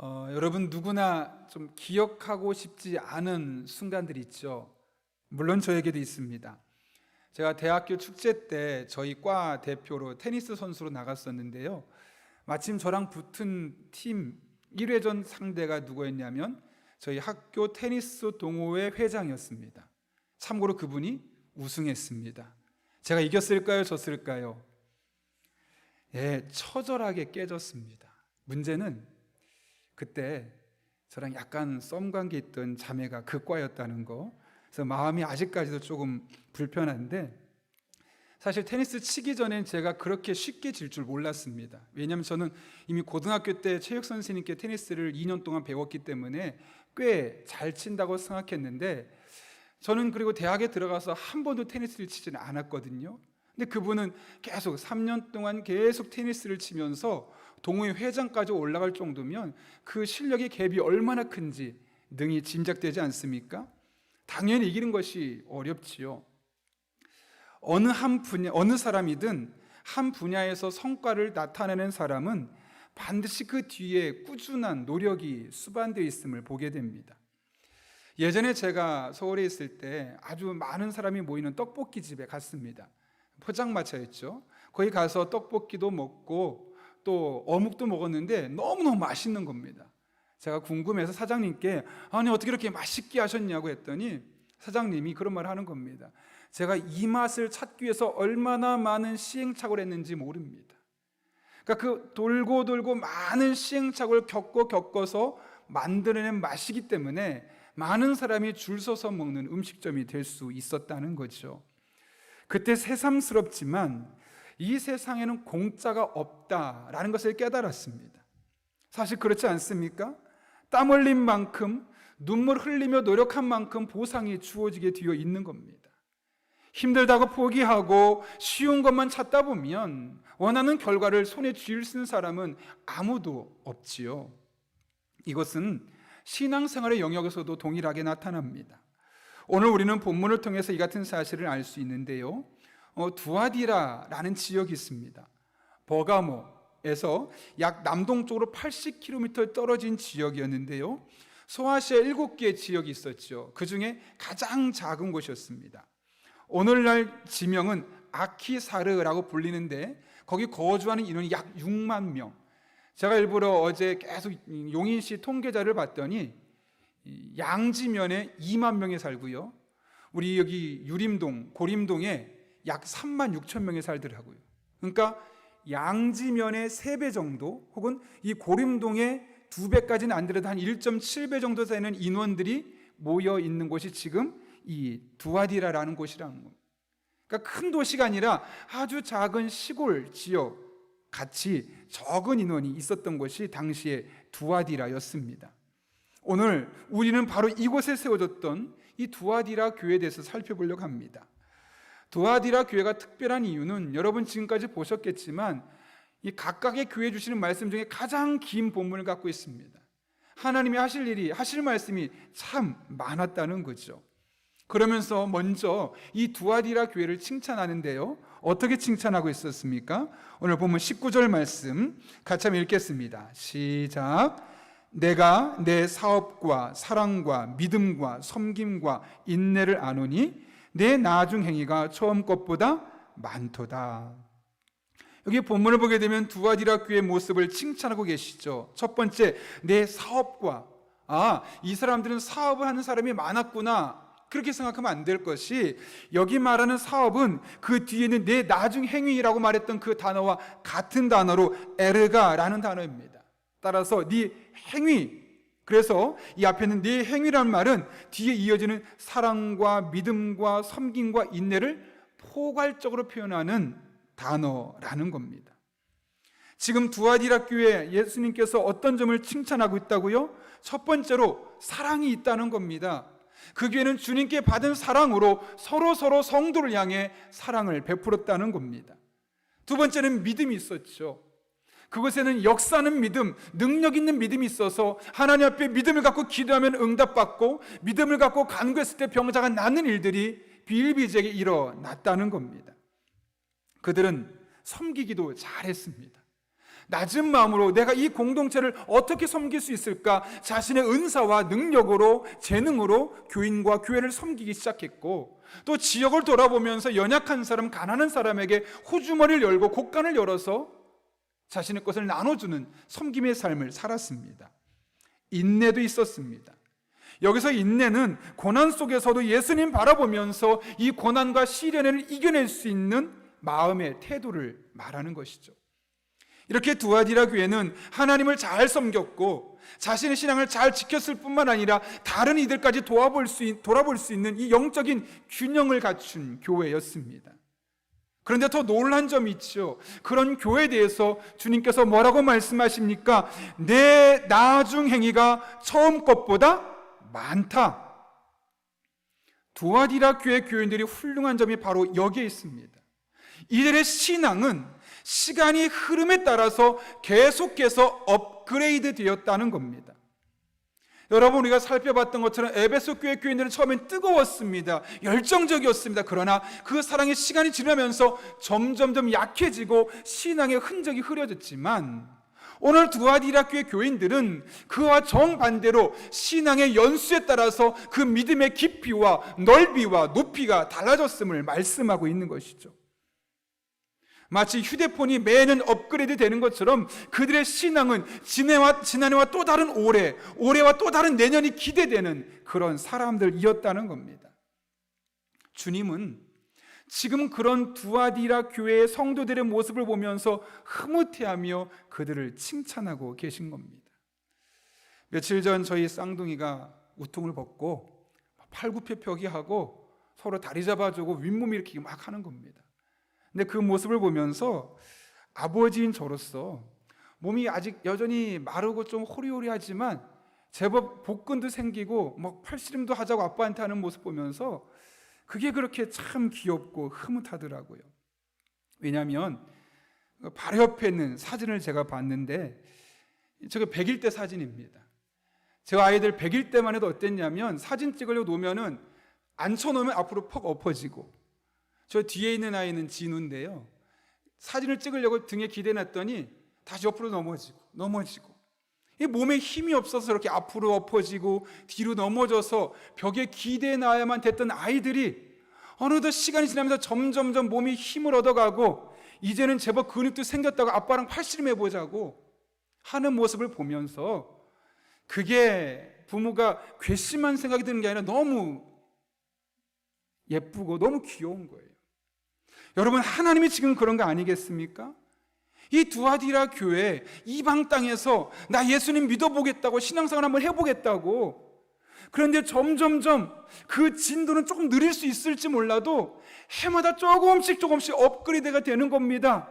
여러분 누구나 좀 기억하고 싶지 않은 순간들이 있죠. 물론 저에게도 있습니다. 제가 대학교 축제 때 저희 과 대표로 테니스 선수로 나갔었는데요. 마침 저랑 붙은 팀 1회전 상대가 누구였냐면 저희 학교 테니스 동호회 회장이었습니다. 참고로 그분이 우승했습니다. 제가 이겼을까요? 졌을까요? 예, 처절하게 깨졌습니다. 문제는 그때 저랑 약간 썸관계 있던 자매가 그 과였다는 거. 그래서 마음이 아직까지도 조금 불편한데, 사실 테니스 치기 전엔 제가 그렇게 쉽게 질 줄 몰랐습니다. 왜냐하면 저는 이미 고등학교 때 체육 선생님께 테니스를 2년 동안 배웠기 때문에 꽤 잘 친다고 생각했는데, 저는 그리고 대학에 들어가서 한 번도 테니스를 치지는 않았거든요. 근데 그분은 계속 3년 동안 계속 테니스를 치면서 동호회 회장까지 올라갈 정도면 그 실력의 갭이 얼마나 큰지 능히 짐작되지 않습니까? 당연히 이기는 것이 어렵지요. 어느 사람이든 한 분야에서 성과를 나타내는 사람은 반드시 그 뒤에 꾸준한 노력이 수반되어 있음을 보게 됩니다. 예전에 제가 서울에 있을 때 아주 많은 사람이 모이는 떡볶이 집에 갔습니다. 포장마차였죠. 거기 가서 떡볶이도 먹고 또 어묵도 먹었는데 너무너무 맛있는 겁니다. 제가 궁금해서 사장님께 아니 어떻게 이렇게 맛있게 하셨냐고 했더니 사장님이 그런 말을 하는 겁니다. 제가 이 맛을 찾기 위해서 얼마나 많은 시행착오를 했는지 모릅니다. 그러니까 그 돌고 돌고 많은 시행착오를 겪어서 만들어낸 맛이기 때문에 많은 사람이 줄 서서 먹는 음식점이 될 수 있었다는 거죠. 그때 새삼스럽지만 이 세상에는 공짜가 없다라는 것을 깨달았습니다. 사실 그렇지 않습니까? 땀 흘린 만큼, 눈물 흘리며 노력한 만큼 보상이 주어지게 되어 있는 겁니다. 힘들다고 포기하고 쉬운 것만 찾다 보면 원하는 결과를 손에 쥘 수 있는 사람은 아무도 없지요. 이것은 신앙생활의 영역에서도 동일하게 나타납니다. 오늘 우리는 본문을 통해서 이 같은 사실을 알 수 있는데요. 두아디라라는 지역이 있습니다. 버가모에서 약 남동쪽으로 80km 떨어진 지역이었는데요. 소아시아 7개의 지역이 있었죠. 그 중에 가장 작은 곳이었습니다. 오늘날 지명은 아키사르라고 불리는데 거기 거주하는 인원이 약 6만 명. 제가 일부러 어제 계속 용인시 통계자를 봤더니 양지면에 2만 명이 살고요. 우리 여기 유림동, 고림동에 약 3만 6천 명이 살더라고요. 그러니까 양지면의 3배 정도 혹은 이 고림동의 2배까지는 안 되더라도 한 1.7배 정도 되는 인원들이 모여 있는 곳이 지금 이 두아디라라는 곳이라는 겁니다. 그러니까 큰 도시가 아니라 아주 작은 시골 지역 같이 적은 인원이 있었던 곳이 당시의 두아디라였습니다. 오늘 우리는 바로 이곳에 세워졌던 이 두아디라 교회에 대해서 살펴보려고 합니다. 두아디라 교회가 특별한 이유는 여러분 지금까지 보셨겠지만 이 각각의 교회 주시는 말씀 중에 가장 긴 본문을 갖고 있습니다. 하나님이 하실 말씀이 참 많았다는 거죠. 그러면서 먼저 이 두아디라 교회를 칭찬하는데요. 어떻게 칭찬하고 있었습니까? 오늘 보면 19절 말씀 같이 한번 읽겠습니다. 시작. 내가 내 사업과 사랑과 믿음과 섬김과 인내를 아노니 내 나중 행위가 처음 것보다 많도다. 여기 본문을 보게 되면 두아디라 교회의 모습을 칭찬하고 계시죠. 첫 번째, 내 사업과 이 사람들은 사업을 하는 사람이 많았구나. 그렇게 생각하면 안 될 것이 여기 말하는 사업은 그 뒤에는 내 나중 행위라고 말했던 그 단어와 같은 단어로 에르가라는 단어입니다. 따라서 네 행위, 그래서 이 앞에는 네 행위라는 말은 뒤에 이어지는 사랑과 믿음과 섬김과 인내를 포괄적으로 표현하는 단어라는 겁니다. 지금 두아디라 교회 예수님께서 어떤 점을 칭찬하고 있다고요? 첫 번째로 사랑이 있다는 겁니다. 그 교회는 주님께 받은 사랑으로 서로 성도를 향해 사랑을 베풀었다는 겁니다. 두 번째는 믿음이 있었죠. 그곳에는 역사하는 믿음, 능력 있는 믿음이 있어서 하나님 앞에 믿음을 갖고 기도하면 응답받고 믿음을 갖고 간구했을 때 병자가 낫는 일들이 비일비재하게 일어났다는 겁니다. 그들은 섬기기도 잘했습니다. 낮은 마음으로 내가 이 공동체를 어떻게 섬길 수 있을까? 자신의 은사와 능력으로, 재능으로 교인과 교회를 섬기기 시작했고, 또 지역을 돌아보면서 연약한 사람, 가난한 사람에게 호주머니를 열고 곳간을 열어서 자신의 것을 나눠주는 섬김의 삶을 살았습니다. 인내도 있었습니다. 여기서 인내는 고난 속에서도 예수님 바라보면서 이 고난과 시련을 이겨낼 수 있는 마음의 태도를 말하는 것이죠. 이렇게 두아디라 교회는 하나님을 잘 섬겼고 자신의 신앙을 잘 지켰을 뿐만 아니라 다른 이들까지 돌아볼 수 있는 이 영적인 균형을 갖춘 교회였습니다. 그런데 더 놀란 점이 있죠. 그런 교회에 대해서 주님께서 뭐라고 말씀하십니까? 내 나중 행위가 처음 것보다 많다. 두아디라 교회 교인들이 훌륭한 점이 바로 여기에 있습니다. 이들의 신앙은 시간이 흐름에 따라서 계속해서 업그레이드 되었다는 겁니다. 여러분, 우리가 살펴봤던 것처럼 에베소 교회 교인들은 처음엔 뜨거웠습니다. 열정적이었습니다. 그러나 그 사랑이 시간이 지나면서 점점점 약해지고 신앙의 흔적이 흐려졌지만, 오늘 두아디라 교회 교인들은 그와 정반대로 신앙의 연수에 따라서 그 믿음의 깊이와 넓이와 높이가 달라졌음을 말씀하고 있는 것이죠. 마치 휴대폰이 매년 업그레이드 되는 것처럼 그들의 신앙은 지난해와 또 다른 올해와 또 다른 내년이 기대되는 그런 사람들이었다는 겁니다. 주님은 지금 그런 두아디라 교회의 성도들의 모습을 보면서 흐뭇해하며 그들을 칭찬하고 계신 겁니다. 며칠 전 저희 쌍둥이가 우통을 벗고 팔굽혀펴기하고 서로 다리 잡아주고 윗몸 일으키기 막 하는 겁니다. 근데 그 모습을 보면서 아버지인 저로서 몸이 아직 여전히 마르고 좀 호리호리하지만 제법 복근도 생기고 막 팔씨름도 하자고 아빠한테 하는 모습 보면서 그게 그렇게 참 귀엽고 흐뭇하더라고요. 왜냐하면 바로 옆에 있는 사진을 제가 봤는데 저게 100일 때 사진입니다. 제 아이들 100일 때만 해도 어땠냐면 사진 찍으려고 놓으면은 앉혀놓으면 앞으로 퍽 엎어지고, 저 뒤에 있는 아이는 진우인데요, 사진을 찍으려고 등에 기대놨더니 다시 옆으로 넘어지고 이 몸에 힘이 없어서 이렇게 앞으로 엎어지고 뒤로 넘어져서 벽에 기대놔야만 됐던 아이들이 어느덧 시간이 지나면서 점점점 몸이 힘을 얻어가고 이제는 제법 근육도 생겼다고 아빠랑 팔씨름 해보자고 하는 모습을 보면서 그게 부모가 괘씸한 생각이 드는 게 아니라 너무 예쁘고 너무 귀여운 거예요. 여러분, 하나님이 지금 그런 거 아니겠습니까? 이 두아디라 교회 이방 땅에서 나 예수님 믿어보겠다고 신앙생활 한번 해보겠다고, 그런데 점점점 그 진도는 조금 느릴 수 있을지 몰라도 해마다 조금씩 업그레이드가 되는 겁니다.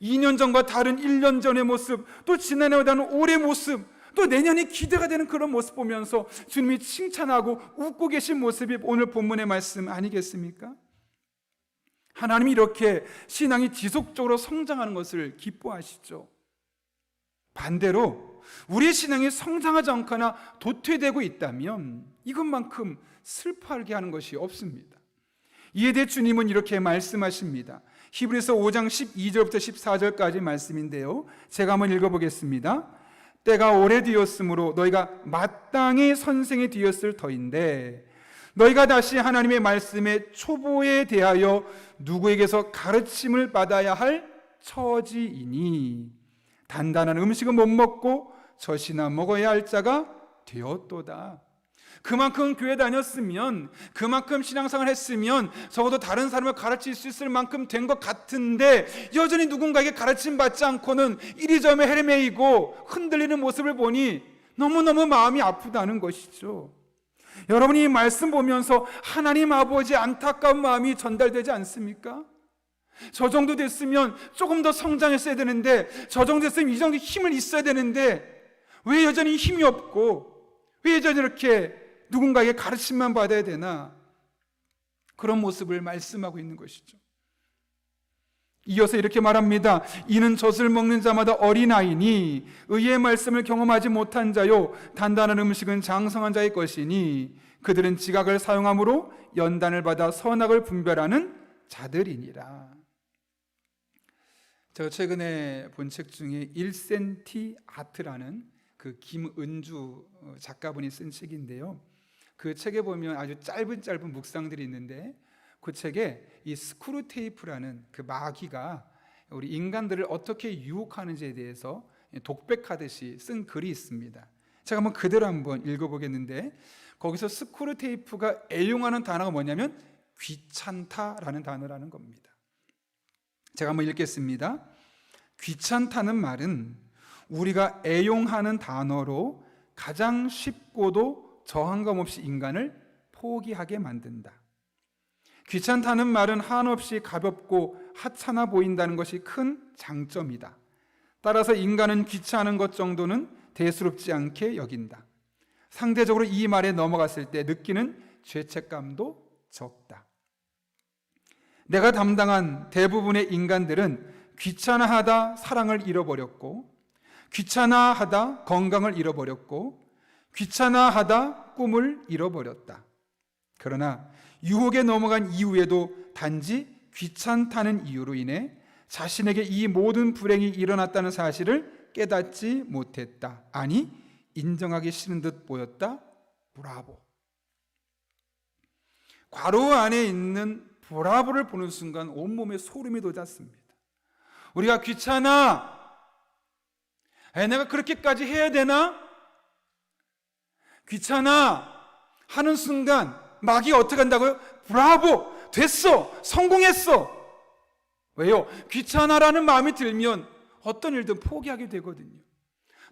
2년 전과 다른 1년 전의 모습, 또 지난해와 다른 올해의 모습, 또 내년이 기대가 되는 그런 모습 보면서 주님이 칭찬하고 웃고 계신 모습이 오늘 본문의 말씀 아니겠습니까? 하나님이 이렇게 신앙이 지속적으로 성장하는 것을 기뻐하시죠. 반대로 우리의 신앙이 성장하지 않거나 도태되고 있다면 이것만큼 슬퍼하게 하는 것이 없습니다. 이에 대해 주님은 이렇게 말씀하십니다. 히브리서 5장 12절부터 14절까지 말씀인데요, 제가 한번 읽어보겠습니다. 때가 오래되었으므로 너희가 마땅히 선생이 되었을 터인데 너희가 다시 하나님의 말씀의 초보에 대하여 누구에게서 가르침을 받아야 할 처지이니 단단한 음식은 못 먹고 젖이나 먹어야 할 자가 되었도다. 그만큼 교회 다녔으면, 그만큼 신앙생활 했으면 적어도 다른 사람을 가르칠 수 있을 만큼 된 것 같은데 여전히 누군가에게 가르침 받지 않고는 이리저리 헤매이고 흔들리는 모습을 보니 너무너무 마음이 아프다는 것이죠. 여러분이 이 말씀 보면서 하나님 아버지의 안타까운 마음이 전달되지 않습니까? 저 정도 됐으면 조금 더 성장했어야 되는데, 저 정도 됐으면 이 정도 힘을 있어야 되는데 왜 여전히 힘이 없고 왜 여전히 이렇게 누군가에게 가르침만 받아야 되나, 그런 모습을 말씀하고 있는 것이죠. 이어서 이렇게 말합니다. 이는 젖을 먹는 자마다 어린아이니 의의 말씀을 경험하지 못한 자요 단단한 음식은 장성한 자의 것이니 그들은 지각을 사용함으로 연단을 받아 선악을 분별하는 자들이니라. 제가 최근에 본 책 중에 1cm 아트라는 그 김은주 작가분이 쓴 책인데요. 그 책에 보면 아주 짧은 묵상들이 있는데 그 책에 이 스크루테이프라는 그 마귀가 우리 인간들을 어떻게 유혹하는지에 대해서 독백하듯이 쓴 글이 있습니다. 제가 그대로 한번 읽어보겠는데, 거기서 스크루테이프가 애용하는 단어가 뭐냐면 귀찮다라는 단어라는 겁니다. 제가 한번 읽겠습니다. 귀찮다는 말은 우리가 애용하는 단어로 가장 쉽고도 저항감 없이 인간을 포기하게 만든다. 귀찮다는 말은 한없이 가볍고 하찮아 보인다는 것이 큰 장점이다. 따라서 인간은 귀찮은 것 정도는 대수롭지 않게 여긴다. 상대적으로 이 말에 넘어갔을 때 느끼는 죄책감도 적다. 내가 담당한 대부분의 인간들은 귀찮아하다 사랑을 잃어버렸고, 귀찮아하다 건강을 잃어버렸고, 귀찮아하다 꿈을 잃어버렸다. 그러나 유혹에 넘어간 이후에도 단지 귀찮다는 이유로 인해 자신에게 이 모든 불행이 일어났다는 사실을 깨닫지 못했다. 아니, 인정하기 싫은 듯 보였다. 브라보. 괄호 안에 있는 브라보를 보는 순간 온몸에 소름이 돋았습니다. 우리가 귀찮아, 내가 그렇게까지 해야 되나? 귀찮아 하는 순간 마귀가 어떻게 한다고요? 브라보, 됐어, 성공했어. 왜요? 귀찮아라는 마음이 들면 어떤 일든 포기하게 되거든요.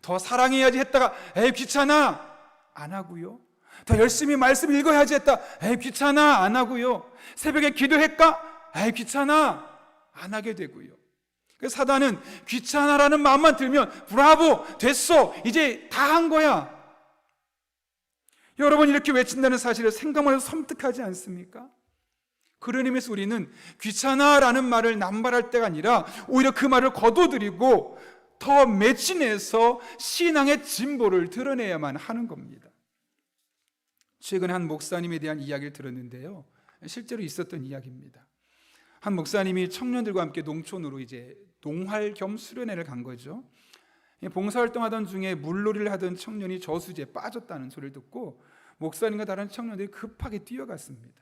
더 사랑해야지 했다가 에이 귀찮아 안 하고요. 더 열심히 말씀 읽어야지 했다, 에이 귀찮아 안 하고요. 새벽에 기도할까? 에이 귀찮아 안 하게 되고요. 사단은 귀찮아라는 마음만 들면 브라보, 됐어, 이제 다 한 거야. 여러분, 이렇게 외친다는 사실을 생각만 해도 섬뜩하지 않습니까? 그런 의미에서 우리는 귀찮아라는 말을 남발할 때가 아니라 오히려 그 말을 거둬들이고 더 매진해서 신앙의 진보를 드러내야만 하는 겁니다. 최근에 한 목사님에 대한 이야기를 들었는데요, 실제로 있었던 이야기입니다. 한 목사님이 청년들과 함께 농촌으로 이제 농활 겸 수련회를 간 거죠. 봉사활동하던 중에 물놀이를 하던 청년이 저수지에 빠졌다는 소리를 듣고 목사님과 다른 청년들이 급하게 뛰어갔습니다.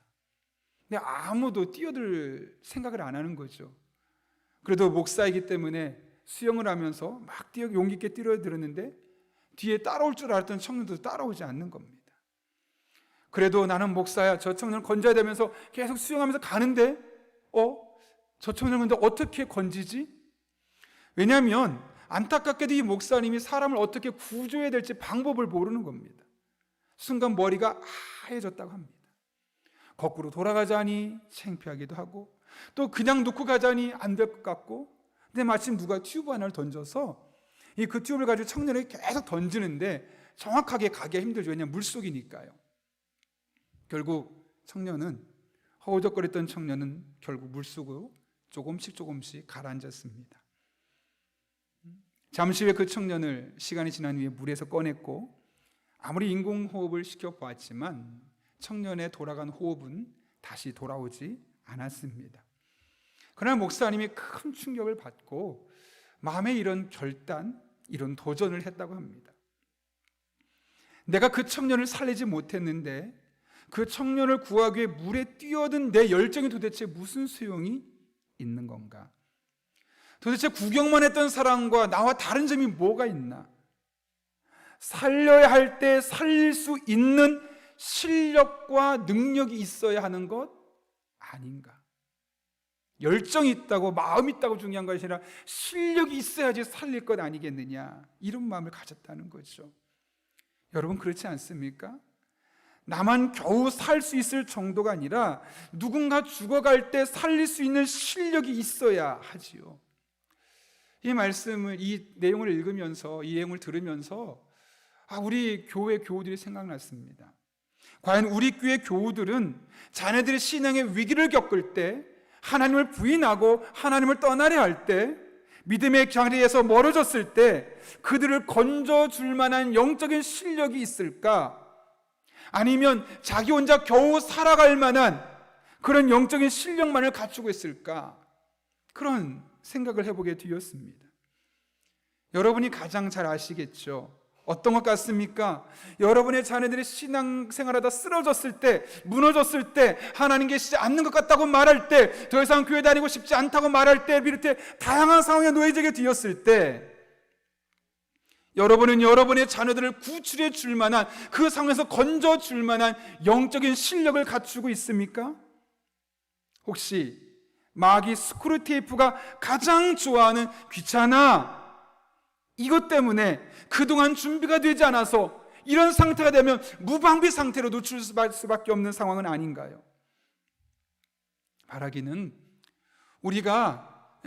근데 아무도 뛰어들 생각을 안 하는 거죠. 그래도 목사이기 때문에 수영을 하면서 막 용기 있게 뛰어들었는데 뒤에 따라올 줄 알았던 청년도 따라오지 않는 겁니다. 그래도 나는 목사야, 저 청년을 건져야 되면서 계속 수영하면서 가는데 저 청년을 근데 어떻게 건지지? 왜냐하면 안타깝게도 이 목사님이 사람을 어떻게 구조해야 될지 방법을 모르는 겁니다. 순간 머리가 하얘졌다고 합니다. 거꾸로 돌아가자니 창피하기도 하고, 또 그냥 놓고 가자니 안 될 것 같고, 근데 마침 누가 튜브 하나를 던져서 그 튜브를 가지고 청년에게 계속 던지는데 정확하게 가기가 힘들죠. 왜냐하면 물속이니까요. 결국 허우적거렸던 청년은 결국 물속으로 조금씩 가라앉았습니다. 잠시 후에 그 청년을 시간이 지난 후에 물에서 꺼냈고, 아무리 인공호흡을 시켜보았지만 청년의 돌아간 호흡은 다시 돌아오지 않았습니다. 그러나 목사님이 큰 충격을 받고 마음에 이런 결단, 이런 도전을 했다고 합니다. 내가 그 청년을 살리지 못했는데 그 청년을 구하기 위해 물에 뛰어든 내 열정이 도대체 무슨 소용이 있는 건가? 도대체 구경만 했던 사람과 나와 다른 점이 뭐가 있나? 살려야 할 때 살릴 수 있는 실력과 능력이 있어야 하는 것 아닌가? 열정이 있다고, 마음이 있다고 중요한 것이 아니라 실력이 있어야지 살릴 것 아니겠느냐, 이런 마음을 가졌다는 거죠. 여러분, 그렇지 않습니까? 나만 겨우 살 수 있을 정도가 아니라 누군가 죽어갈 때 살릴 수 있는 실력이 있어야 하지요. 이 말씀을, 이 내용을 읽으면서, 이 내용을 들으면서 우리 교회 교우들이 생각났습니다. 과연 우리 교회 교우들은 자녀들의 신앙의 위기를 겪을 때, 하나님을 부인하고 하나님을 떠나려 할 때, 믿음의 자리에서 멀어졌을 때 그들을 건져줄 만한 영적인 실력이 있을까? 아니면 자기 혼자 겨우 살아갈 만한 그런 영적인 실력만을 갖추고 있을까? 그런 생각을 해보게 되었습니다. 여러분이 가장 잘 아시겠죠? 어떤 것 같습니까? 여러분의 자녀들이 신앙생활하다 쓰러졌을 때, 무너졌을 때, 하나님 계시지 않는 것 같다고 말할 때, 더 이상 교회 다니고 싶지 않다고 말할 때 비롯해 다양한 상황에 놓여지게 되었을 때, 여러분은 여러분의 자녀들을 구출해 줄 만한, 그 상황에서 건져 줄 만한 영적인 실력을 갖추고 있습니까? 혹시 마귀 스크루테이프가 가장 좋아하는 귀찮아, 이것 때문에 그동안 준비가 되지 않아서 이런 상태가 되면 무방비 상태로 노출 수밖에 없는 상황은 아닌가요? 바라기는 우리가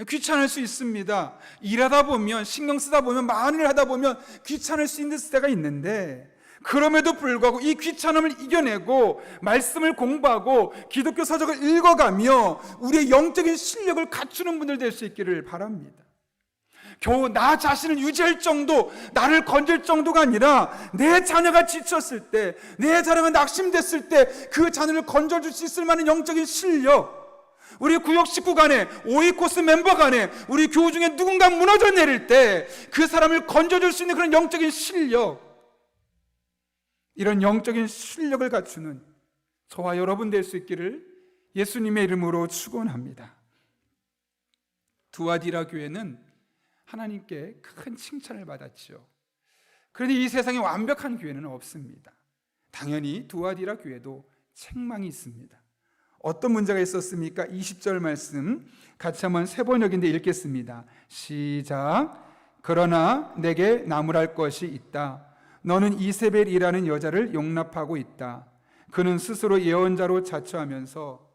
귀찮을 수 있습니다. 일하다 보면, 신경 쓰다 보면, 많은 일 하다 보면 귀찮을 수 있는 때가 있는데, 그럼에도 불구하고 이 귀찮음을 이겨내고 말씀을 공부하고 기독교 서적을 읽어가며 우리의 영적인 실력을 갖추는 분들 될 수 있기를 바랍니다. 겨우 나 자신을 유지할 정도, 나를 건질 정도가 아니라 내 자녀가 지쳤을 때, 내 자녀가 낙심됐을 때 그 자녀를 건져줄 수 있을 만한 영적인 실력, 우리 구역 식구 간에, 오이코스 멤버 간에, 우리 교우 중에 누군가 무너져 내릴 때 그 사람을 건져줄 수 있는 그런 영적인 실력, 이런 영적인 실력을 갖추는 저와 여러분 될 수 있기를 예수님의 이름으로 축원합니다. 두아디라 교회는 하나님께 큰 칭찬을 받았죠. 그런데 이 세상에 완벽한 교회는 없습니다. 당연히 두아디라 교회도 책망이 있습니다. 어떤 문제가 있었습니까? 20절 말씀 같이 한번 세 번역인데 읽겠습니다. 시작. 그러나 내게 나무랄 것이 있다. 너는 이세벨이라는 여자를 용납하고 있다. 그는 스스로 예언자로 자처하면서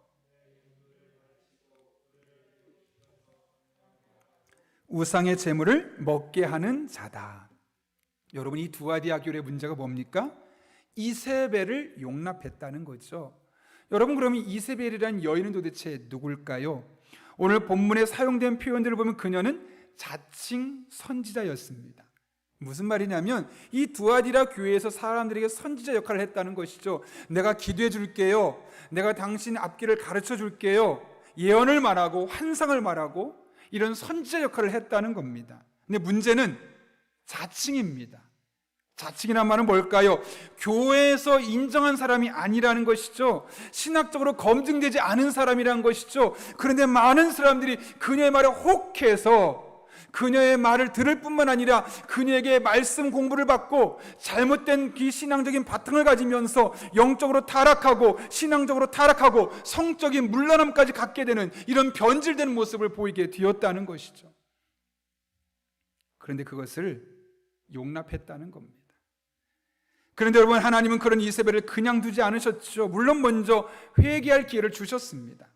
우상의 재물을 먹게 하는 자다. 여러분, 이 두아디아 교회의 문제가 뭡니까? 이세벨을 용납했다는 거죠. 여러분, 그러면 이세벨이라는 여인은 도대체 누굴까요? 오늘 본문에 사용된 표현들을 보면 그녀는 자칭 선지자였습니다. 무슨 말이냐면 이 두아디라 교회에서 사람들에게 선지자 역할을 했다는 것이죠. 내가 기도해 줄게요, 내가 당신 앞길을 가르쳐 줄게요, 예언을 말하고 환상을 말하고 이런 선지자 역할을 했다는 겁니다. 근데 문제는 자칭입니다. 자칭이란 말은 뭘까요? 교회에서 인정한 사람이 아니라는 것이죠. 신학적으로 검증되지 않은 사람이라는 것이죠. 그런데 많은 사람들이 그녀의 말에 혹해서 그녀의 말을 들을 뿐만 아니라 그녀에게 말씀 공부를 받고 잘못된 비신앙적인 바탕을 가지면서 영적으로 타락하고 신앙적으로 타락하고 성적인 물러남까지 갖게 되는 이런 변질된 모습을 보이게 되었다는 것이죠. 그런데 그것을 용납했다는 겁니다. 그런데 여러분, 하나님은 그런 이세벨을 그냥 두지 않으셨죠. 물론 먼저 회개할 기회를 주셨습니다.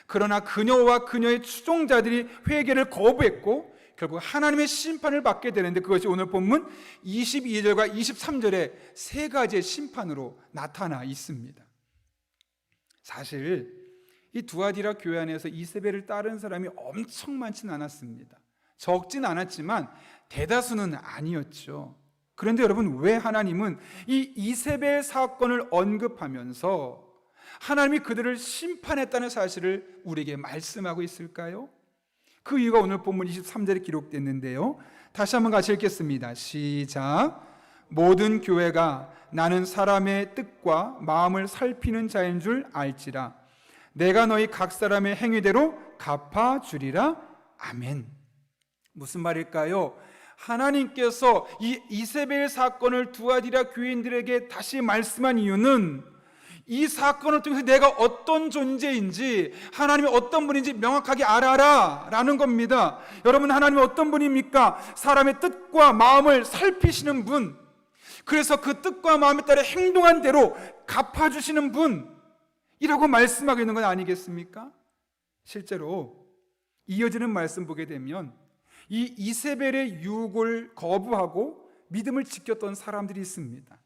그러나 그녀와 그녀의 추종자들이 회개를 거부했고 결국 하나님의 심판을 받게 되는데, 그것이 오늘 본문 22절과 23절에 세 가지의 심판으로 나타나 있습니다. 사실 이 두아디라 교회 안에서 이세벨을 따른 사람이 엄청 많지는 않았습니다. 적진 않았지만 대다수는 아니었죠. 그런데 여러분, 왜 하나님은 이 이세벨 사건을 언급하면서 하나님이 그들을 심판했다는 사실을 우리에게 말씀하고 있을까요? 그 이유가 오늘 본문 23절에 기록됐는데요. 다시 한번 같이 읽겠습니다. 시작. 모든 교회가 나는 사람의 뜻과 마음을 살피는 자인 줄 알지라. 내가 너희 각 사람의 행위대로 갚아주리라. 아멘. 무슨 말일까요? 하나님께서 이 이세벨 사건을 두아디라 교인들에게 다시 말씀한 이유는 이 사건을 통해서 내가 어떤 존재인지, 하나님이 어떤 분인지 명확하게 알아라 라는 겁니다. 여러분, 하나님이 어떤 분입니까? 사람의 뜻과 마음을 살피시는 분, 그래서 그 뜻과 마음에 따라 행동한 대로 갚아주시는 분이라고 말씀하고 있는 건 아니겠습니까? 실제로 이어지는 말씀 보게 되면 이 이세벨의 유혹을 거부하고 믿음을 지켰던 사람들이 있습니다.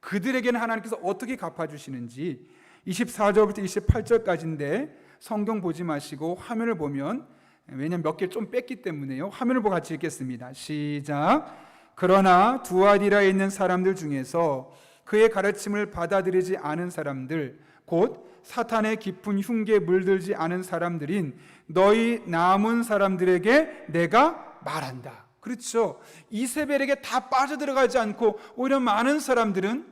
그들에게는 하나님께서 어떻게 갚아주시는지 24절부터 28절까지인데 성경 보지 마시고 화면을 보면, 왜냐하면 몇 개 좀 뺐기 때문에요. 화면을 보고 같이 읽겠습니다. 시작. 그러나 두아디라에 있는 사람들 중에서 그의 가르침을 받아들이지 않은 사람들, 곧 사탄의 깊은 흉계에 물들지 않은 사람들인 너희 남은 사람들에게 내가 말한다. 그렇죠. 이세벨에게 다 빠져들어가지 않고 오히려 많은 사람들은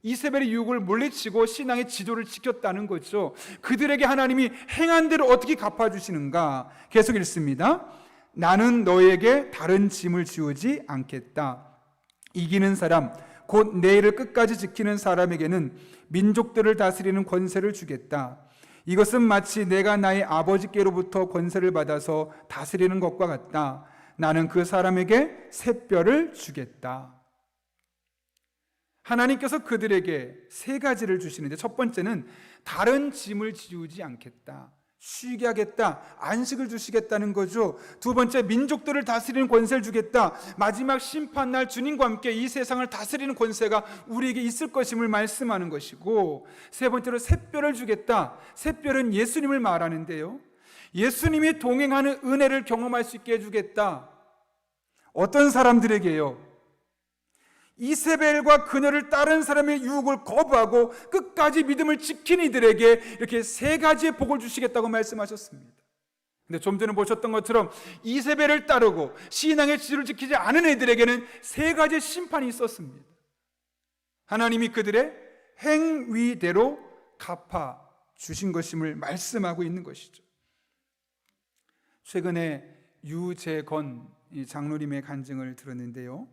이세벨의 유혹을 물리치고 신앙의 지도를 지켰다는 거죠. 그들에게 하나님이 행한 대로 어떻게 갚아주시는가? 계속 읽습니다. 나는 너에게 다른 짐을 지우지 않겠다. 이기는 사람, 곧 내일을 끝까지 지키는 사람에게는 민족들을 다스리는 권세를 주겠다. 이것은 마치 내가 나의 아버지께로부터 권세를 받아서 다스리는 것과 같다. 나는 그 사람에게 새 뼈를 주겠다. 하나님께서 그들에게 세 가지를 주시는데, 첫 번째는 다른 짐을 지우지 않겠다, 쉬게 하겠다, 안식을 주시겠다는 거죠. 두 번째, 민족들을 다스리는 권세를 주겠다. 마지막 심판날 주님과 함께 이 세상을 다스리는 권세가 우리에게 있을 것임을 말씀하는 것이고, 세 번째로 샛별을 주겠다. 샛별은 예수님을 말하는데요, 예수님이 동행하는 은혜를 경험할 수 있게 해주겠다. 어떤 사람들에게요? 이세벨과 그녀를 따른 사람의 유혹을 거부하고 끝까지 믿음을 지킨 이들에게 이렇게 세 가지의 복을 주시겠다고 말씀하셨습니다. 근데 좀 전에 보셨던 것처럼 이세벨을 따르고 신앙의 지도를 지키지 않은 이들에게는 세 가지의 심판이 있었습니다. 하나님이 그들의 행위대로 갚아 주신 것임을 말씀하고 있는 것이죠. 최근에 유재건 장로님의 간증을 들었는데요,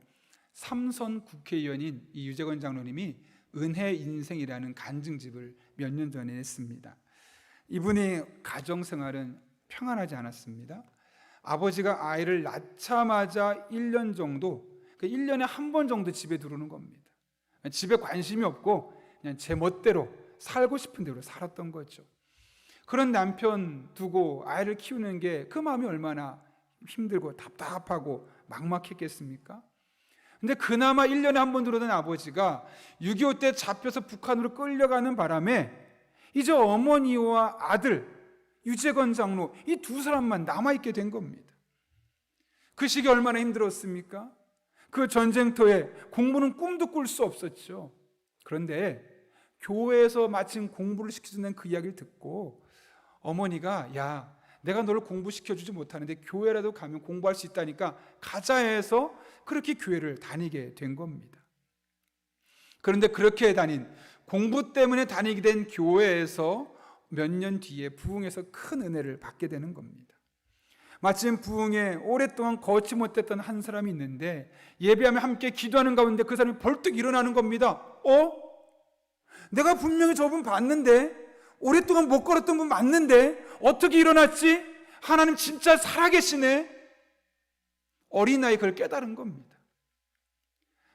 삼선 국회의원인 이 유재건 장로님이 은혜 인생이라는 간증집을 몇 년 전에 했습니다. 이분이 가정생활은 평안하지 않았습니다. 아버지가 아이를 낳자마자 1년 정도, 1년에 한 번 정도 집에 들어오는 겁니다. 집에 관심이 없고 그냥 제 멋대로 살고 싶은 대로 살았던 거죠. 그런 남편 두고 아이를 키우는 게 그 마음이 얼마나 힘들고 답답하고 막막했겠습니까? 근데 그나마 1년에 한 번 들어오던 아버지가 6.25 때 잡혀서 북한으로 끌려가는 바람에 이제 어머니와 아들 유재건 장로, 이 두 사람만 남아있게 된 겁니다. 그 시기 얼마나 힘들었습니까? 그 전쟁터에 공부는 꿈도 꿀 수 없었죠. 그런데 교회에서 마침 공부를 시켜준다는 그 이야기를 듣고 어머니가, 야, 내가 너를 공부시켜주지 못하는데 교회라도 가면 공부할 수 있다니까 가자 해서 그렇게 교회를 다니게 된 겁니다. 그런데 그렇게 공부 때문에 다니게 된 교회에서 몇 년 뒤에 부흥에서 큰 은혜를 받게 되는 겁니다. 마침 부흥에 오랫동안 거치 못했던 한 사람이 있는데 예배하며 함께 기도하는 가운데 그 사람이 벌떡 일어나는 겁니다. 내가 분명히 저분 봤는데, 오랫동안 못 걸었던 분 맞는데 어떻게 일어났지? 하나님 진짜 살아계시네. 어린아이 그걸 깨달은 겁니다.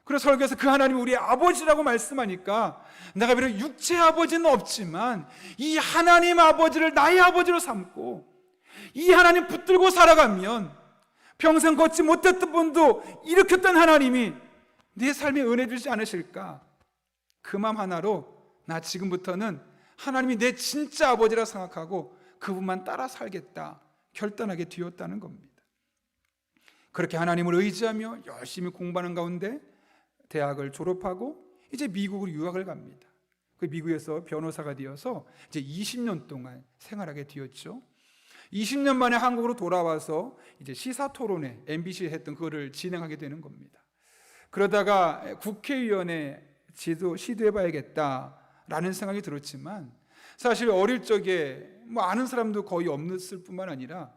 그래서 설교에서 그 하나님이 우리의 아버지라고 말씀하니까 내가 비록 육체의 아버지는 없지만 이 하나님 아버지를 나의 아버지로 삼고 이 하나님 붙들고 살아가면 평생 걷지 못했던 분도 일으켰던 하나님이 내 삶에 은혜 주지 않으실까? 그 마음 하나로 나 지금부터는 하나님이 내 진짜 아버지라 생각하고 그분만 따라 살겠다 결단하게 되었다는 겁니다. 그렇게 하나님을 의지하며 열심히 공부하는 가운데 대학을 졸업하고 이제 미국으로 유학을 갑니다. 그 미국에서 변호사가 되어서 이제 20년 동안 생활하게 되었죠. 20년 만에 한국으로 돌아와서 이제 시사토론회, MBC 했던 그거를 진행하게 되는 겁니다. 그러다가 국회의원에 시도해봐야겠다라는 생각이 들었지만 사실 어릴 적에 아는 사람도 거의 없을 뿐만 아니라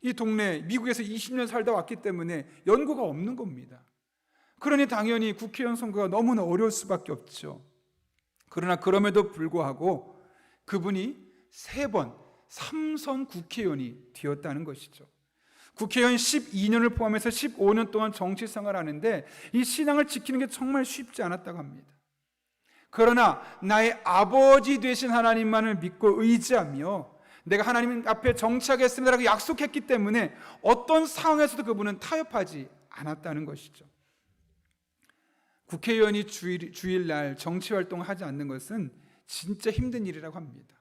이 동네 미국에서 20년 살다 왔기 때문에 연고가 없는 겁니다. 그러니 당연히 국회의원 선거가 너무나 어려울 수밖에 없죠. 그러나 그럼에도 불구하고 그분이 3번 3선 국회의원이 되었다는 것이죠. 국회의원 12년을 포함해서 15년 동안 정치 생활을 하는데 이 신앙을 지키는 게 정말 쉽지 않았다고 합니다. 그러나 나의 아버지 되신 하나님만을 믿고 의지하며 내가 하나님 앞에 정치하겠습니다라고 약속했기 때문에 어떤 상황에서도 그분은 타협하지 않았다는 것이죠. 국회의원이 주일날 정치활동을 하지 않는 것은 진짜 힘든 일이라고 합니다.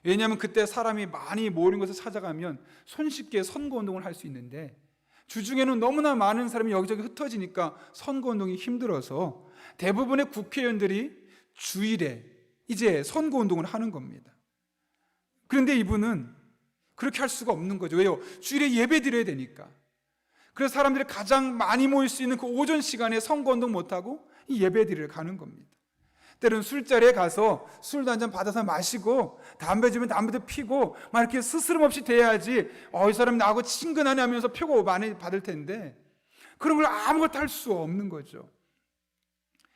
왜냐하면 그때 사람이 많이 모이는 곳을 찾아가면 손쉽게 선거운동을 할 수 있는데 주중에는 너무나 많은 사람이 여기저기 흩어지니까 선거운동이 힘들어서 대부분의 국회의원들이 주일에 이제 선거운동을 하는 겁니다. 그런데 이분은 그렇게 할 수가 없는 거죠. 왜요? 주일에 예배 드려야 되니까. 그래서 사람들이 가장 많이 모일 수 있는 그 오전 시간에 선거운동 못하고 이 예배 드리러 가는 겁니다. 때로는 술자리에 가서 술도 한 잔 받아서 마시고 담배 주면 담배도 피고 막 이렇게 스스럼 없이 대해야지 이 사람이 나하고 친근하네 하면서 표고 많이 받을 텐데 그런 걸 아무것도 할 수 없는 거죠.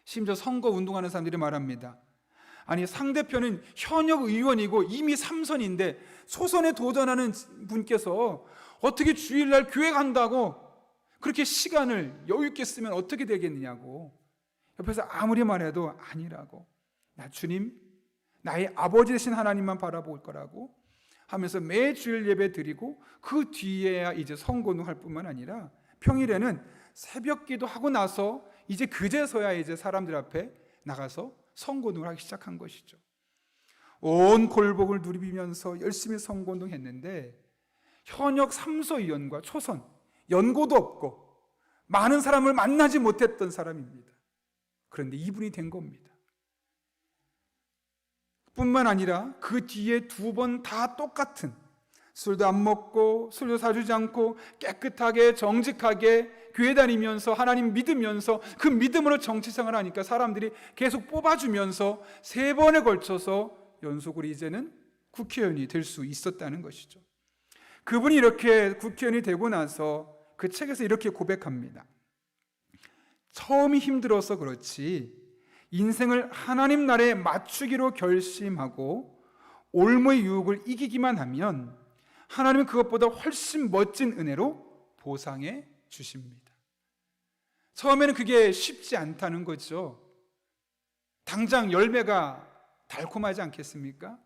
심지어 선거 운동하는 사람들이 말합니다. 아니, 상대편은 현역 의원이고 이미 3선인데 소선에 도전하는 분께서 어떻게 주일날 교회 간다고 그렇게 시간을 여유 있게 쓰면 어떻게 되겠느냐고. 옆에서 아무리 말해도 아니라고. 나 주님, 나의 아버지 되신 하나님만 바라볼 거라고 하면서 매 주일 예배 드리고 그 뒤에야 이제 선거운동 할 뿐만 아니라 평일에는 새벽 기도하고 나서 이제 그제서야 이제 사람들 앞에 나가서 선거운동을 하기 시작한 것이죠. 온 골복을 누리면서 열심히 선거운동 했는데 현역 3서 의원과 초선, 연고도 없고 많은 사람을 만나지 못했던 사람입니다. 그런데 이분이 된 겁니다. 뿐만 아니라 그 뒤에 2번 다 똑같은 술도 안 먹고 술도 사주지 않고 깨끗하게 정직하게 교회 다니면서 하나님 믿으면서 그 믿음으로 정치생활을 하니까 사람들이 계속 뽑아주면서 3번에 걸쳐서 연속으로 이제는 국회의원이 될 수 있었다는 것이죠. 그분이 이렇게 국회의원이 되고 나서 그 책에서 이렇게 고백합니다. 처음이 힘들어서 그렇지 인생을 하나님 나라에 맞추기로 결심하고 올무의 유혹을 이기기만 하면 하나님은 그것보다 훨씬 멋진 은혜로 보상해 주십니다. 처음에는 그게 쉽지 않다는 거죠. 당장 열매가 달콤하지 않겠습니까?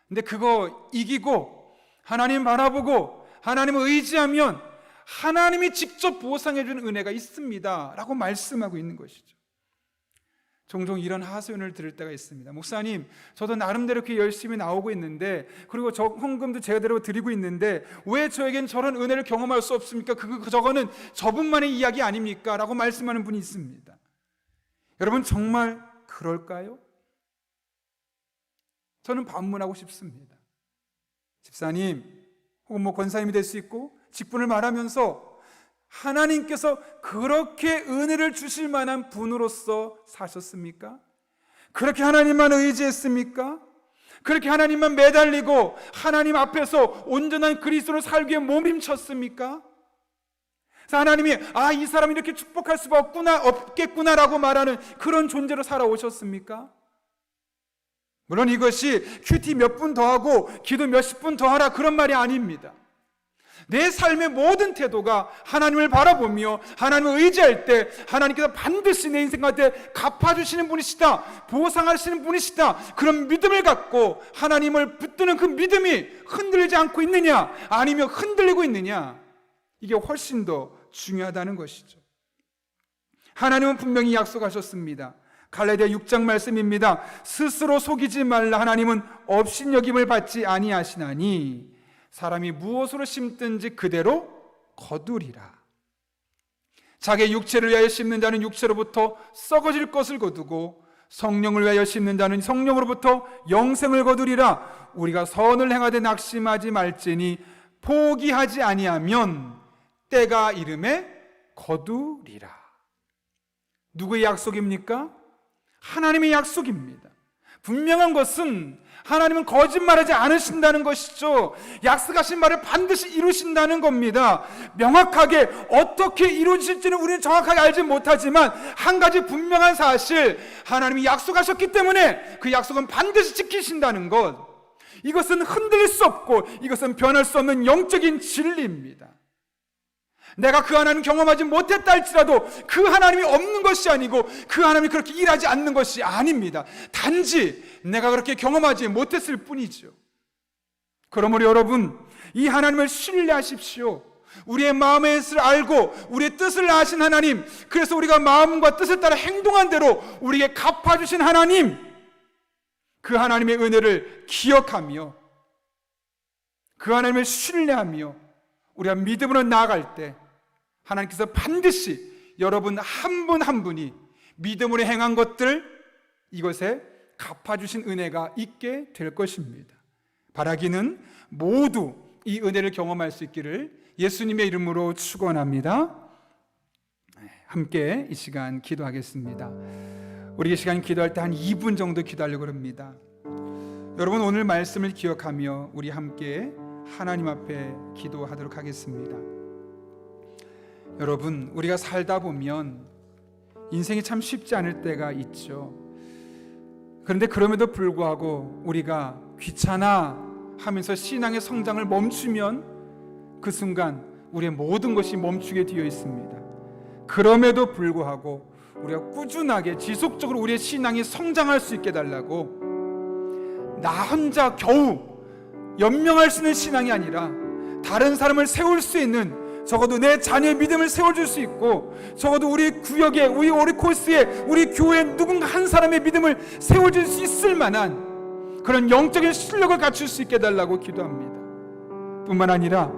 근데 그거 이기고 하나님 바라보고 하나님을 의지하면 하나님이 직접 보상해 주는 은혜가 있습니다 라고 말씀하고 있는 것이죠. 종종 이런 하소연을 들을 때가 있습니다. 목사님, 저도 나름대로 이렇게 열심히 나오고 있는데 그리고 헌금도 제대로 드리고 있는데 왜 저에겐 저런 은혜를 경험할 수 없습니까? 저거는 저분만의 이야기 아닙니까? 라고 말씀하는 분이 있습니다. 여러분, 정말 그럴까요? 저는 반문하고 싶습니다. 집사님 혹은 권사님이 될 수 있고 직분을 말하면서 하나님께서 그렇게 은혜를 주실 만한 분으로서 사셨습니까? 그렇게 하나님만 의지했습니까? 그렇게 하나님만 매달리고 하나님 앞에서 온전한 그리스도로 살기 위해 몸힘쳤습니까? 그래서 하나님이 이 사람이 이렇게 축복할 수가 없겠구나라고 말하는 그런 존재로 살아오셨습니까? 물론 이것이 큐티 몇 분 더하고 기도 몇십 분 더하라 그런 말이 아닙니다. 내 삶의 모든 태도가 하나님을 바라보며 하나님을 의지할 때 하나님께서 반드시 내 인생 가운데 갚아주시는 분이시다, 보상하시는 분이시다, 그런 믿음을 갖고 하나님을 붙드는 그 믿음이 흔들리지 않고 있느냐 아니면 흔들리고 있느냐, 이게 훨씬 더 중요하다는 것이죠. 하나님은 분명히 약속하셨습니다. 갈라디아 6장 말씀입니다. 스스로 속이지 말라. 하나님은 업신여김을 받지 아니하시나니 사람이 무엇으로 심든지 그대로 거두리라. 자기의 육체를 위하여 심는 자는 육체로부터 썩어질 것을 거두고 성령을 위하여 심는 자는 성령으로부터 영생을 거두리라. 우리가 선을 행하되 낙심하지 말지니 포기하지 아니하면 때가 이름에 거두리라. 누구의 약속입니까? 하나님의 약속입니다. 분명한 것은 하나님은 거짓말하지 않으신다는 것이죠. 약속하신 말을 반드시 이루신다는 겁니다. 명확하게 어떻게 이루어질지는 우리는 정확하게 알지 못하지만 한 가지 분명한 사실, 하나님이 약속하셨기 때문에 그 약속은 반드시 지키신다는 것, 이것은 흔들릴 수 없고 이것은 변할 수 없는 영적인 진리입니다. 내가 그 하나님 경험하지 못했다 할지라도 그 하나님이 없는 것이 아니고 그 하나님이 그렇게 일하지 않는 것이 아닙니다. 단지 내가 그렇게 경험하지 못했을 뿐이죠. 그러므로 여러분, 이 하나님을 신뢰하십시오. 우리의 마음의 뜻을 알고 우리의 뜻을 아신 하나님, 그래서 우리가 마음과 뜻을 따라 행동한 대로 우리에게 갚아주신 하나님, 그 하나님의 은혜를 기억하며 그 하나님을 신뢰하며 우리가 믿음으로 나아갈 때 하나님께서 반드시 여러분 한 분 한 분이 믿음으로 행한 것들, 이것에 갚아주신 은혜가 있게 될 것입니다. 바라기는 모두 이 은혜를 경험할 수 있기를 예수님의 이름으로 축원합니다. 함께 이 시간 기도하겠습니다. 우리 이 시간 기도할 때 한 2분 정도 기도하려고 합니다. 여러분, 오늘 말씀을 기억하며 우리 함께 하나님 앞에 기도하도록 하겠습니다. 여러분, 우리가 살다 보면 인생이 참 쉽지 않을 때가 있죠. 그런데 그럼에도 불구하고 우리가 귀찮아 하면서 신앙의 성장을 멈추면 그 순간 우리의 모든 것이 멈추게 되어 있습니다. 그럼에도 불구하고 우리가 꾸준하게 지속적으로 우리의 신앙이 성장할 수 있게 달라고, 나 혼자 겨우 연명할 수 있는 신앙이 아니라 다른 사람을 세울 수 있는, 적어도 내 자녀의 믿음을 세워줄 수 있고, 적어도 우리 구역에, 우리 코스에, 우리 교회에 누군가 한 사람의 믿음을 세워줄 수 있을 만한 그런 영적인 실력을 갖출 수 있게 달라고 기도합니다. 뿐만 아니라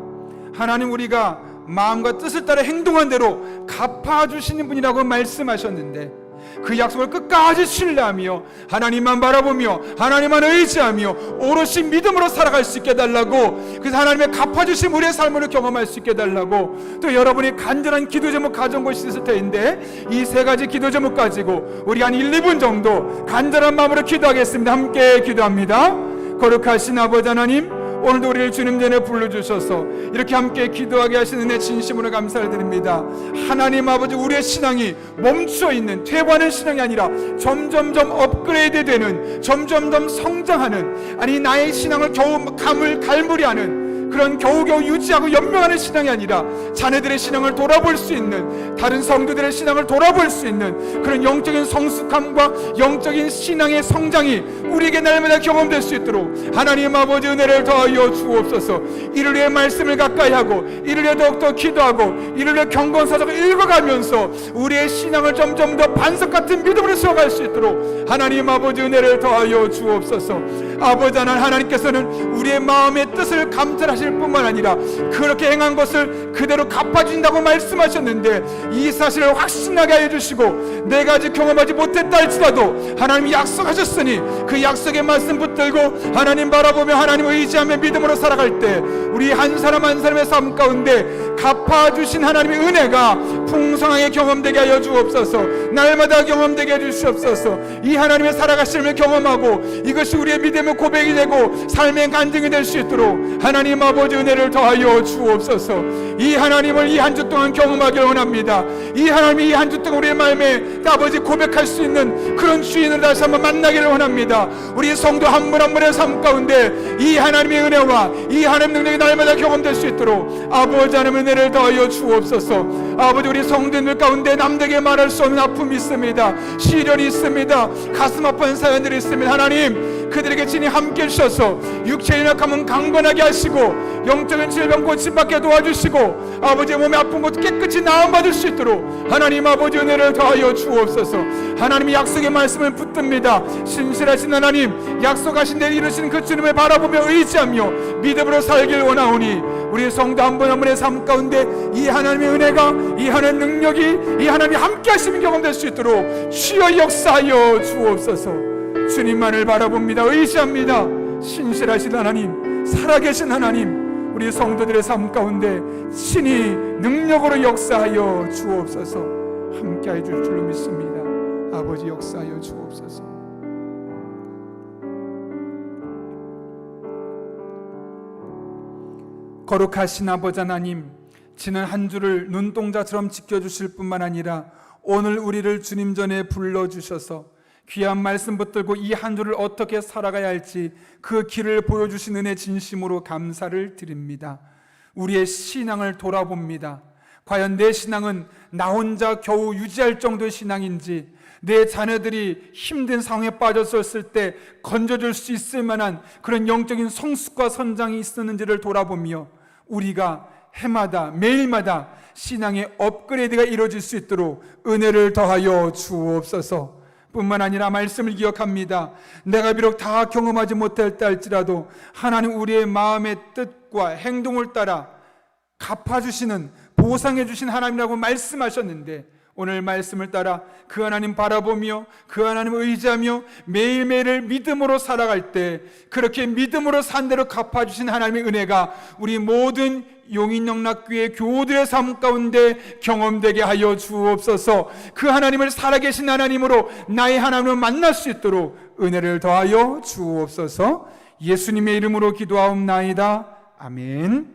하나님, 우리가 마음과 뜻을 따라 행동한 대로 갚아주시는 분이라고 말씀하셨는데, 그 약속을 끝까지 신뢰하며 하나님만 바라보며 하나님만 의지하며 오롯이 믿음으로 살아갈 수 있게 달라고, 그래서 하나님의 갚아주신 우리의 삶을 경험할 수 있게 달라고, 또 여러분이 간절한 기도 제목 가진 것이 있을 텐데, 이 세 가지 기도 제목 가지고 우리 한 1, 2분 정도 간절한 마음으로 기도하겠습니다. 함께 기도합니다. 거룩하신 아버지 하나님, 오늘도 우리를 주님 전에 불러주셔서 이렇게 함께 기도하게 하시는 은혜 진심으로 감사를 드립니다. 하나님 아버지, 우리의 신앙이 멈춰있는, 퇴보하는 신앙이 아니라 점점점 업그레이드 되는, 점점점 성장하는, 아니 나의 신앙을 겨우 갈무리하는, 그런 겨우겨우 유지하고 연명하는 신앙이 아니라 자녀들의 신앙을 돌아볼 수 있는, 다른 성도들의 신앙을 돌아볼 수 있는 그런 영적인 성숙함과 영적인 신앙의 성장이 우리에게 날마다 경험될 수 있도록 하나님 아버지 은혜를 더하여 주옵소서. 이를 위해 말씀을 가까이 하고, 이를 위해 더욱더 기도하고, 이를 위해 경건사적을 읽어가면서 우리의 신앙을 점점 더 반석 같은 믿음으로 세워갈 수 있도록 하나님 아버지 은혜를 더하여 주옵소서. 아버지 하나님께서는 우리의 마음의 뜻을 감찰하실 뿐만 아니라 그렇게 행한 것을 그대로 갚아준다고 말씀하셨는데, 이 사실을 확신하게 하여 주시고, 내가 아직 경험하지 못했다 할지라도 하나님이 약속하셨으니 그 약속의 말씀 붙들고 하나님 바라보며 하나님 의지하며 믿음으로 살아갈 때 우리 한 사람 한 사람의 삶 가운데 갚아주신 하나님의 은혜가 풍성하게 경험되게 하여 주옵소서. 날마다 경험되게 해 주시옵소서. 이 하나님의 살아가심을 경험하고 이것이 우리의 믿음의 고백이 되고 삶의 간증이 될 수 있도록 하나님 아버지 은혜를 더하여 주옵소서. 이 하나님을 이 한 주 동안 경험하길 원합니다. 이 하나님이 이 한 주 동안 우리의 마음에 아버지 고백할 수 있는 그런 주인을 다시 한번 만나기를 원합니다. 우리 성도 한 분 한 분의 삶 가운데 이 하나님의 은혜와 이 하나님 능력이 날마다 경험될 수 있도록 아버지 하나님의 은혜를 더하여 주옵소서. 아버지, 우리 성도들 가운데 남들에게 말할 수 없는 아픔이 있습니다. 시련이 있습니다. 가슴 아픈 사연들이 있습니다. 하나님, 그들에게 친히 함께 해주셔서 육체의 약함은 강건하게 하시고 영적인 질병 고침받게 도와주시고 아버지의 몸에 아픈 것 깨끗이 나음받을 수 있도록 하나님 아버지 은혜를 더하여 주옵소서. 하나님이 약속의 말씀을 붙듭니다. 신실하신 하나님, 약속하신 대로 이루시는 그 주님을 바라보며 의지하며 믿음으로 살길 원하오니 우리 성도 한 분 한 분의 삶 가운데 이 하나님의 은혜가, 이 하나님의 능력이, 이 하나님이 함께 하시는 경험될 수 있도록 주여 역사하여 주옵소서. 주님만을 바라봅니다. 의지합니다. 신실하신 하나님, 살아계신 하나님, 우리 성도들의 삶 가운데 친히 능력으로 역사하여 주옵소서. 함께해 줄 줄로 믿습니다. 아버지, 역사하여 주옵소서. 거룩하신 아버지 하나님, 지난 한 주를 눈동자처럼 지켜주실 뿐만 아니라 오늘 우리를 주님 전에 불러주셔서 귀한 말씀 붙들고 이 한 주를 어떻게 살아가야 할지 그 길을 보여주신 은혜 진심으로 감사를 드립니다. 우리의 신앙을 돌아봅니다. 과연 내 신앙은 나 혼자 겨우 유지할 정도의 신앙인지, 내 자녀들이 힘든 상황에 빠졌을 때 건져줄 수 있을 만한 그런 영적인 성숙과 선장이 있었는지를 돌아보며 우리가 해마다 매일마다 신앙의 업그레이드가 이루어질 수 있도록 은혜를 더하여 주옵소서. 뿐만 아니라 말씀을 기억합니다. 내가 비록 다 경험하지 못했다 할지라도 하나님 우리의 마음의 뜻과 행동을 따라 갚아주시는, 보상해주신 하나님이라고 말씀하셨는데, 오늘 말씀을 따라 그 하나님 바라보며 그 하나님 의지하며 매일매일을 믿음으로 살아갈 때 그렇게 믿음으로 산 대로 갚아주신 하나님의 은혜가 우리 모든 용인영락교회 교우들의 삶 가운데 경험되게 하여 주옵소서. 그 하나님을 살아계신 하나님으로 나의 하나님을 만날 수 있도록 은혜를 더하여 주옵소서. 예수님의 이름으로 기도하옵나이다. 아멘.